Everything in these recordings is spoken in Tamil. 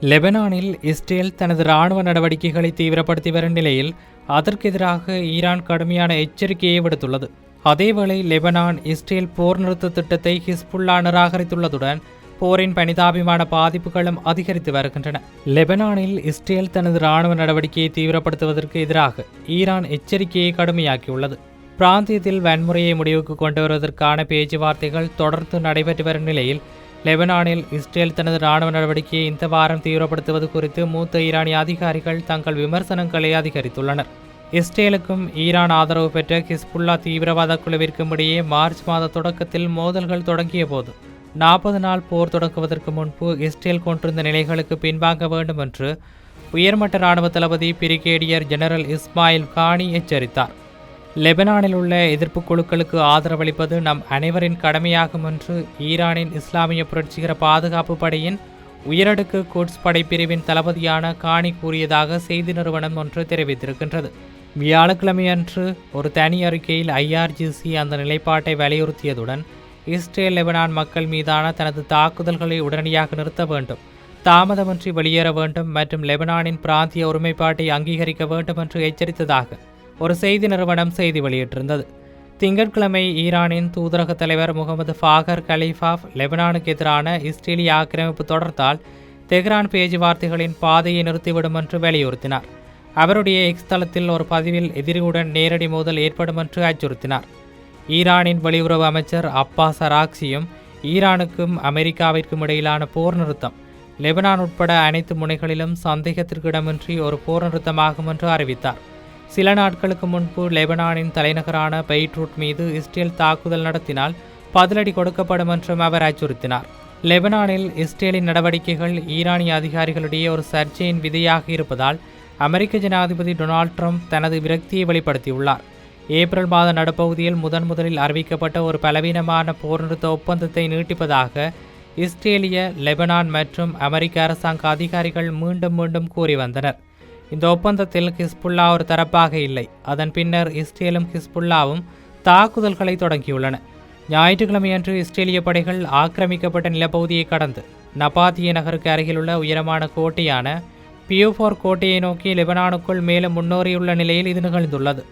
லெபனானில் இஸ்ரேல் தனது இராணுவ நடவடிக்கைகளை தீவிரப்படுத்தி வரும் நிலையில் அதற்கெதிராக ஈரான் கடுமையான எச்சரிக்கையை விடுத்துள்ளது. அதேவேளை லெபனான் இஸ்ரேல் போர் நிறுத்த திட்டத்தை ஹிஸ்புல்லா நிராகரித்துள்ளதுடன் போரின் பனிதாபிமான பாதிப்புகளும் அதிகரித்து வருகின்றன. லெபனானில் இஸ்ரேல் தனது இராணுவ நடவடிக்கையை தீவிரப்படுத்துவதற்கு எதிராக ஈரான் எச்சரிக்கையை கடுமையாக்கியுள்ளது. பிராந்தியத்தில் வன்முறையை முடிவுக்கு கொண்டு வருவதற்கான பேச்சுவார்த்தைகள் தொடர்ந்து நடைபெற்று வரும் நிலையில் லெபனானில் இஸ்ரேல் தனது இராணுவ நடவடிக்கையை இந்த வாரம் தீவிரப்படுத்துவது குறித்து மூத்த ஈரானிய அதிகாரிகள் தங்கள் விமர்சனங்களை அதிகரித்துள்ளனர். இஸ்ரேலுக்கும் ஈரான் ஆதரவு பெற்ற ஹிஸ்புல்லா தீவிரவாத குழுவிற்கும் இடையே மார்ச் மாத தொடக்கத்தில் மோதல்கள் தொடங்கிய போது 40 நாள் போர் தொடங்குவதற்கு முன்பு இஸ்ரேல் கொண்டிருந்த நிலைகளுக்கு பின்வாங்க வேண்டும் என்று உயர்மட்ட இராணுவ தளபதி பிரிகேடியர் ஜெனரல் இஸ்மாயில் கானி எச்சரித்தார். லெபனானில் உள்ள எதிர்ப்பு குழுக்களுக்கு ஆதரவளிப்பது நம் அனைவரின் கடமையாகும் என்று ஈரானின் இஸ்லாமிய புரட்சிகர பாதுகாப்பு படையின் உயரடுக்கு குட்ஸ் படைப்பிரிவின் தளபதியான கானி கூறியதாக செய்தி நிறுவனம் ஒன்று தெரிவித்திருக்கின்றது. வியாழக்கிழமையன்று ஒரு தனி அறிக்கையில் IRGC அந்த நிலைப்பாட்டை வலியுறுத்தியதுடன் இஸ்ரேல் லெபனான் மக்கள் மீதான தனது தாக்குதல்களை உடனடியாக நிறுத்த வேண்டும், தாமதமின்றி வெளியேற வேண்டும் மற்றும் லெபனானின் பிராந்திய ஒருமைப்பாட்டை அங்கீகரிக்க வேண்டும் என்று எச்சரித்ததாக ஒரு செய்தி நிறுவனம் செய்தி வெளியிட்டிருந்தது. திங்கட்கிழமை ஈரானின் தூதரக தலைவர் முகமது ஃபாகர் கலீஃபாப் லெபனானுக்கு எதிரான இஸ்ரேலிய ஆக்கிரமிப்பு தொடர்ந்தால் தெஹ்ரான் பேச்சுவார்த்தைகளின் பாதையை நிறுத்திவிடும் என்று வலியுறுத்தினார். அவருடைய எக்ஸ் தளத்தில் ஒரு பதிவில் எதிரியுடன் நேரடி மோதல் ஏற்படும் என்று அச்சுறுத்தினார். ஈரானின் வெளியுறவு அமைச்சர் அப்பாஸ் அராக்சியும் ஈரானுக்கும் அமெரிக்காவிற்கும் இடையிலான போர் நிறுத்தம் லெபனான் உட்பட அனைத்து முனைகளிலும் சந்தேகத்திற்கிடமின்றி ஒரு போர் நிறுத்தமாகும் என்று அறிவித்தார். சில நாட்களுக்கு முன்பு லெபனானின் தலைநகரான பெய்ட்ரூட் மீது இஸ்ரேல் தாக்குதல் நடத்தினால் பதிலடி கொடுக்கப்படும் என்றும் அவர் அச்சுறுத்தினார். லெபனானில் இஸ்ரேலின் நடவடிக்கைகள் ஈரானிய அதிகாரிகளிடையே ஒரு சர்ச்சையின் விதையாக இருப்பதால் அமெரிக்க ஜனாதிபதி டொனால்ட் ட்ரம்ப் தனது விரக்தியை வெளிப்படுத்தியுள்ளார். ஏப்ரல் மாத நடுப்பகுதியில் முதலில் அறிவிக்கப்பட்ட ஒரு பலவீனமான போர் நிறுத்த ஒப்பந்தத்தை நீட்டிப்பதாக இஸ்ரேலிய, லெபனான் மற்றும் அமெரிக்க அரசாங்க அதிகாரிகள் மீண்டும் கூறி வந்தனர். இந்த ஒப்பந்தத்தில் ஹிஸ்புல்லா ஒரு தரப்பாக இல்லை. அதன் பின்னர் இஸ்ரேலும் ஹிஸ்புல்லாவும் தாக்குதல்களை தொடங்கியுள்ளன. ஞாயிற்றுக்கிழமையன்று இஸ்ரேலிய படைகள் ஆக்கிரமிக்கப்பட்ட நிலப்பகுதியை கடந்து நபாத்திய நகருக்கு அருகிலுள்ள உயரமான கோட்டையான பியூஃபோர் கோட்டையை நோக்கி லெபனானுக்குள் மேலும் முன்னேறியுள்ள நிலையில் இது நிகழ்ந்துள்ளது.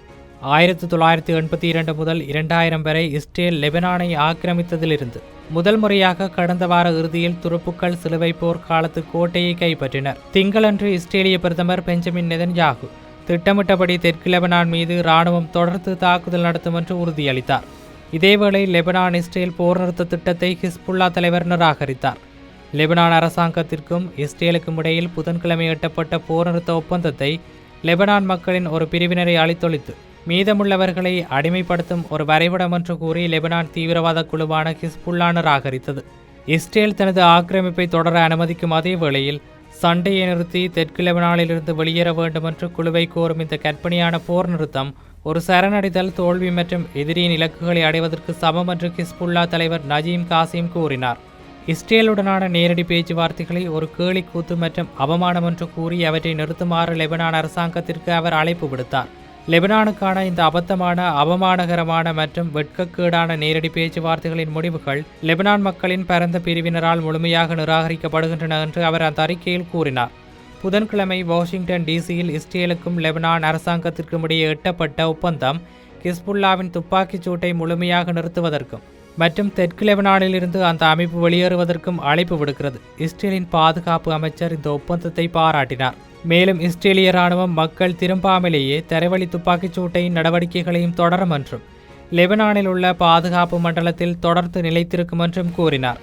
1982 முதல் 2000 வரை இஸ்ரேல் லெபனானை ஆக்கிரமித்ததிலிருந்து முதல் முறையாக கடந்த வார இறுதியில் துருப்புக்கள் சிலுவை போர் காலத்து கோட்டையை கைப்பற்றினர். திங்களன்று இஸ்ரேலிய பிரதமர் பெஞ்சமின் நெதன்யாகு திட்டமிட்டபடி தெற்கு லெபனான் மீது இராணுவம் தொடர்ந்து தாக்குதல் நடத்தும் என்று உறுதியளித்தார். இதேவேளை லெபனான் இஸ்ரேல் போர் நிறுத்த திட்டத்தை ஹிஸ்புல்லா தலைவர் நிராகரித்தார். லெபனான் அரசாங்கத்திற்கும் இஸ்ரேலுக்கும் இடையில் புதன்கிழமை எட்டப்பட்ட போர் நிறுத்த ஒப்பந்தத்தை லெபனான் மக்களின் ஒரு பிரிவினரை அழித்தொழித்து மீதமுள்ளவர்களை அடிமைப்படுத்தும் ஒரு வரைபடம் என்று கூறி லெபனான் தீவிரவாத குழுவான ஹிஸ்புல்லா நிராகரித்தது. இஸ்ரேல் தனது ஆக்கிரமிப்பை தொடர அனுமதிக்கும் அதே வேளையில் சண்டையை நிறுத்தி தெற்கு லெபனானிலிருந்து வெளியேற வேண்டும் என்று குழுவை கோரும் இந்த கற்பனையான போர் நிறுத்தம் ஒரு சரணடைதல், தோல்வி மற்றும் எதிரியின் இலக்குகளை அடைவதற்கு சமம் என்று ஹிஸ்புல்லா தலைவர் நஜீம் காசிம் கூறினார். இஸ்ரேலுடனான நேரடி பேச்சுவார்த்தைகளை ஒரு கேலிக்கூத்து மற்றும் அவமானம் என்று கூறி அவற்றை நிறுத்துமாறு லெபனான் அரசாங்கத்திற்கு அவர் அழைப்பு விடுத்தார். லெபனானுக்கான இந்த அபத்தமான, அவமானகரமான மற்றும் வெட்கக்கேடான நேரடி பேச்சுவார்த்தைகளின் முடிவுகள் லெபனான் மக்களின் பரந்த பிரிவினரால் முழுமையாக நிராகரிக்கப்படுகின்றன என்று அவர் அந்த அறிக்கையில் கூறினார். புதன்கிழமை வாஷிங்டன் டிசியில் இஸ்ரேலுக்கும் லெபனான் அரசாங்கத்திற்கும் இடையே எட்டப்பட்ட ஒப்பந்தம் ஹிஸ்புல்லாவின் துப்பாக்கிச் சூட்டை முழுமையாக நிறுத்துவதற்கும் மற்றும் தெற்கு லெபனானில் இருந்து அந்த அமைப்பு வெளியேறுவதற்கும் அழைப்பு விடுக்கிறது. இஸ்ரேலின் பாதுகாப்பு அமைச்சர் இந்த ஒப்பந்தத்தை பாராட்டினார். மேலும் இஸ்ரேலிய இராணுவம் மக்கள் திரும்பாமலேயே தரைவழி துப்பாக்கிச் சூட்டையின் நடவடிக்கைகளையும் தொடரும் என்றும் லெபனானில் உள்ள பாதுகாப்பு மண்டலத்தில் தொடர்ந்து நிலைத்திருக்கும் என்றும் கூறினார்.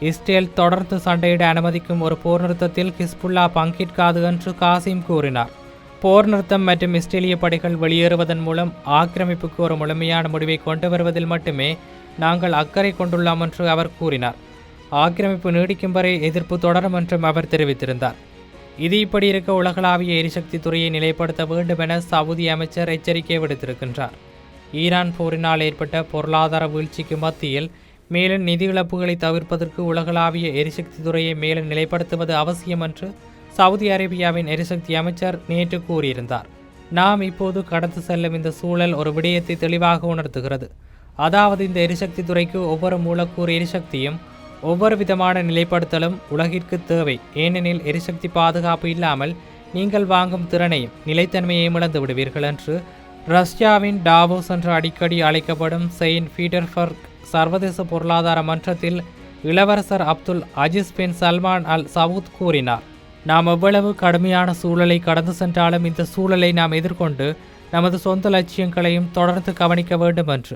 இஸ்ரேல் தொடர்ந்து சண்டையிட அனுமதிக்கும் ஒரு போர் நிறுத்தத்தில் ஹிஸ்புல்லா பங்கேற்காது என்று காசிம் கூறினார். போர் நிறுத்தம் மற்றும் இஸ்ரேலிய படைகள் வெளியேறுவதன் மூலம் ஆக்கிரமிப்புக்கு ஒரு முழுமையான முடிவை கொண்டு வருவதில் மட்டுமே நாங்கள் அக்கறை கொண்டுள்ளோம் என்று அவர் கூறினார். ஆக்கிரமிப்பு நீடிக்கும் வரை எதிர்ப்பு தொடரும் என்றும் அவர் தெரிவித்திருந்தார். இது இப்படி இருக்க உலகளாவிய எரிசக்தி துறையை நிலைப்படுத்த வேண்டும் என சவுதி அமைச்சர் எச்சரிக்கை விடுத்திருக்கின்றார். ஈரான் போரினால் ஏற்பட்ட பொருளாதார வீழ்ச்சிக்கு மத்தியில் மேலும் நிதி இழப்புகளை தவிர்ப்பதற்கு உலகளாவிய எரிசக்தி துறையை மேலும் நிலைப்படுத்துவது அவசியம் என்று சவுதி அரேபியாவின் எரிசக்தி அமைச்சர் நேற்று கூறியிருந்தார். நாம் இப்போது கடந்து செல்லும் இந்த சூழல் ஒரு விடயத்தை தெளிவாக உணர்த்துகிறது. அதாவது இந்த எரிசக்தி துறைக்கு ஒவ்வொரு மூலக்கூறு எரிசக்தியும் ஒவ்வொரு விதமான நிலைப்படுத்தலும் உலகிற்கு தேவை, ஏனெனில் எரிசக்தி பாதுகாப்பு இல்லாமல் நீங்கள் வாங்கும் திறனையும் நிலைத்தன்மையையும் இழந்து விடுவீர்கள் என்று ரஷ்யாவின் டாவோஸ் என்று அடிக்கடி அழைக்கப்படும் செயின்ட் பீட்டர்ஸ்பர்க் சர்வதேச பொருளாதார மன்றத்தில் இளவரசர் அப்துல் அஜீஸ் பின் சல்மான் அல் சவுத் கூறினார். நாம் எவ்வளவு கடுமையான சூழலை கடந்து சென்றாலும் இந்த சூழலை நாம் எதிர்கொண்டு நமது சொந்த லட்சியங்களையும் தொடர்ந்து கவனிக்க வேண்டும் என்று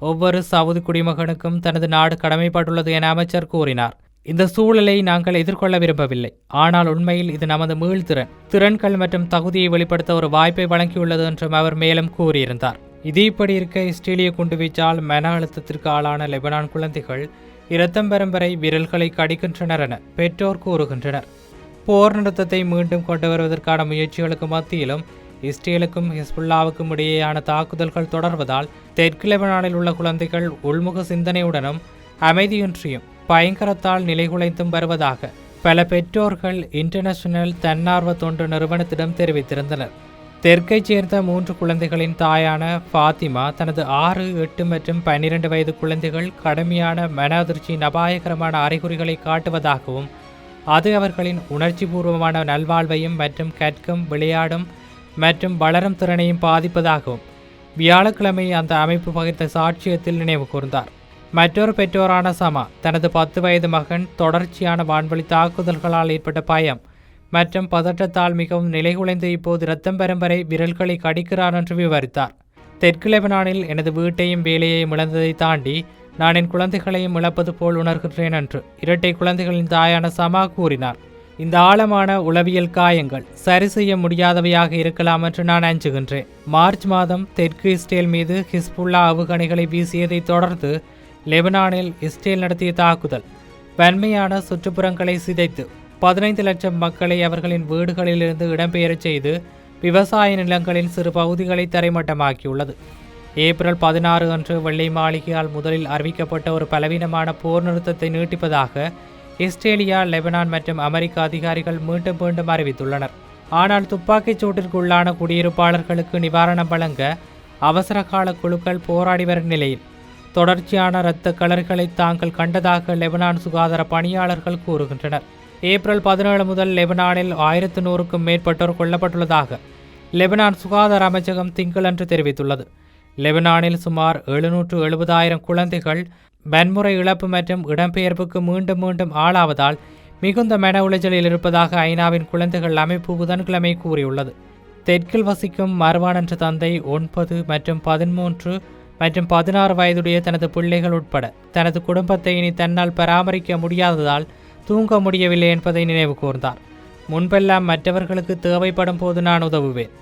ஒவ்வொரு சவுதி குடிமகனுக்கும் தனது நாடு கடமைப்பட்டுள்ளது என அமைச்சர் கூறினார். இந்த சூழலை நாங்கள் எதிர்கொள்ள விரும்பவில்லை, ஆனால் உண்மையில் இது நமது திறன்கள் மற்றும் தகுதியை வெளிப்படுத்த ஒரு வாய்ப்பை வழங்கியுள்ளது என்றும் அவர் மேலும் கூறியிருந்தார். இது இப்படி இருக்க, இஸ்ரேலிய குண்டுவீச்சால் மன அழுத்தத்திற்கு ஆளான லெபனான் குழந்தைகள் இரத்தம் பெறும் வரை விரல்களை கடிக்கின்றனர் என பெற்றோர் கூறுகின்றனர். போர் நிறுத்தத்தை மீண்டும் கொண்டு வருவதற்கான முயற்சிகளுக்கு மத்தியிலும் இஸ்ரேலுக்கும் ஹிஸ்புல்லாவுக்கும் இடையேயான தாக்குதல்கள் தொடர்வதால் தெற்கு லெபனானில் உள்ள குழந்தைகள் உள்முக சிந்தனையுடனும் அமைதியின்றியும் பயங்கரத்தால் நிலைகுலைந்தும் வருவதாக பல பெற்றோர்கள் இன்டர்நேஷனல் தன்னார்வ தொண்டு நிறுவனத்திடம் தெரிவித்திருந்தனர். தெற்கைச் சேர்ந்த 3 குழந்தைகளின் தாயான ஃபாத்திமா தனது 6, 8 மற்றும் 12 வயது குழந்தைகள் கடுமையான மன அதிர்ச்சியின் அபாயகரமான அறிகுறிகளை காட்டுவதாகவும் அது அவர்களின் உணர்ச்சிபூர்வமான நல்வாழ்வையும் மற்றும் கற்கும், விளையாடும் மற்றும் வளரும் திறனையும் பாதிப்பதாகவும் வியாழக்கிழமை அந்த அமைப்பு பகிர்ந்த சாட்சியத்தில் நினைவு கூர்ந்தார். மற்றொரு பெற்றோரான சமா தனது 10 வயது மகன் தொடர்ச்சியான வான்வழி தாக்குதல்களால் ஏற்பட்ட பயம் மற்றும் பதற்றத்தால் மிகவும் நிலைகுலைந்து இப்போது இரத்தம் பெறும் வரை விரல்களை கடிக்கிறார் என்று விவரித்தார். தெற்கு லெபனானில் எனது வீட்டையும் வேலையையும் இழந்ததை தாண்டி நான் என் குழந்தைகளையும் இழப்பது போல் உணர்கின்றேன் என்று இரட்டை குழந்தைகளின் தாயான சமா கூறினார். இந்த ஆழமான உளவியல் காயங்கள் சரி செய்ய முடியாதவையாக இருக்கலாம் என்று நான் அஞ்சுகின்றேன். மார்ச் மாதம் தெற்கு இஸ்ரேல் மீது ஹிஸ்புல்லா ஏவுகணைகளை வீசியதை தொடர்ந்து லெபனானில் இஸ்ரேல் நடத்திய தாக்குதல் வன்மையான சுற்றுப்புறங்களை சிதைத்து 15 லட்சம் மக்களை அவர்களின் வீடுகளிலிருந்து இடம்பெயரச் செய்து விவசாய நிலங்களின் சிறு பகுதிகளை தரைமட்டமாக்கியுள்ளது. ஏப்ரல் 16 அன்று வெள்ளை மாளிகையால் முதலில் அறிவிக்கப்பட்ட ஒரு பலவீனமான போர் நிறுத்தத்தை நீட்டிப்பதாக இஸ்ரேலியா, லெபனான் மற்றும் அமெரிக்க அதிகாரிகள் மீண்டும் அறிவித்துள்ளனர். ஆனால் துப்பாக்கிச் சூட்டிற்குள்ளான குடியிருப்பாளர்களுக்கு நிவாரணம் வழங்க அவசரகால குழுக்கள் போராடி வரும் நிலையில் தொடர்ச்சியான இரத்த கலர்களை தாங்கள் கண்டதாக லெபனான் சுகாதார பணியாளர்கள் கூறுகின்றனர். ஏப்ரல் 17 முதல் லெபனானில் 1100க்கும் மேற்பட்டோர் கொல்லப்பட்டுள்ளதாக லெபனான் சுகாதார அமைச்சகம் திங்களன்று தெரிவித்துள்ளது. லெபனானில் சுமார் 770,000 குழந்தைகள் வன்முறை இழப்பு மற்றும் இடம்பெயர்ப்புக்கு மீண்டும் ஆளாவதால் மிகுந்த மன உளைச்சலில் இருப்பதாக ஐநாவின் குழந்தைகள் அமைப்பு புதன்கிழமை கூறியுள்ளது. தெற்கில் வசிக்கும் மர்வான் என்ற தந்தை 9 மற்றும் 13 மற்றும் 16 வயதுடைய தனது பிள்ளைகள் உட்பட தனது குடும்பத்தை இனி தன்னால் பராமரிக்க முடியாததால் தூங்க முடியவில்லை என்பதை நினைவு கூர்ந்தார். முன்பெல்லாம் மற்றவர்களுக்கு தேவைப்படும் போது நான் உதவுவேன்,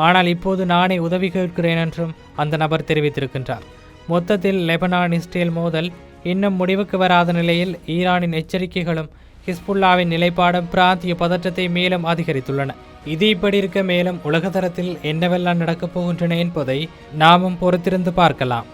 ஆனால் இப்போது நானே உதவி கேட்கிறேன் என்றும் அந்த நபர் தெரிவித்திருக்கின்றார். மொத்தத்தில் லெபனான் இஸ்ரேல் மோதல் இன்னும் முடிவுக்கு வராத நிலையில் ஈரானின் எச்சரிக்கைகளும் ஹிஸ்புல்லாவின் நிலைப்பாடும் பிராந்திய பதற்றத்தை மேலும் அதிகரித்துள்ளன. இது இப்படி இருக்க மேலும் உலகத்தரத்தில் என்னவெல்லாம் நடக்கப் போகின்றன என்பதை நாமும் பொறுத்திருந்து பார்க்கலாம்.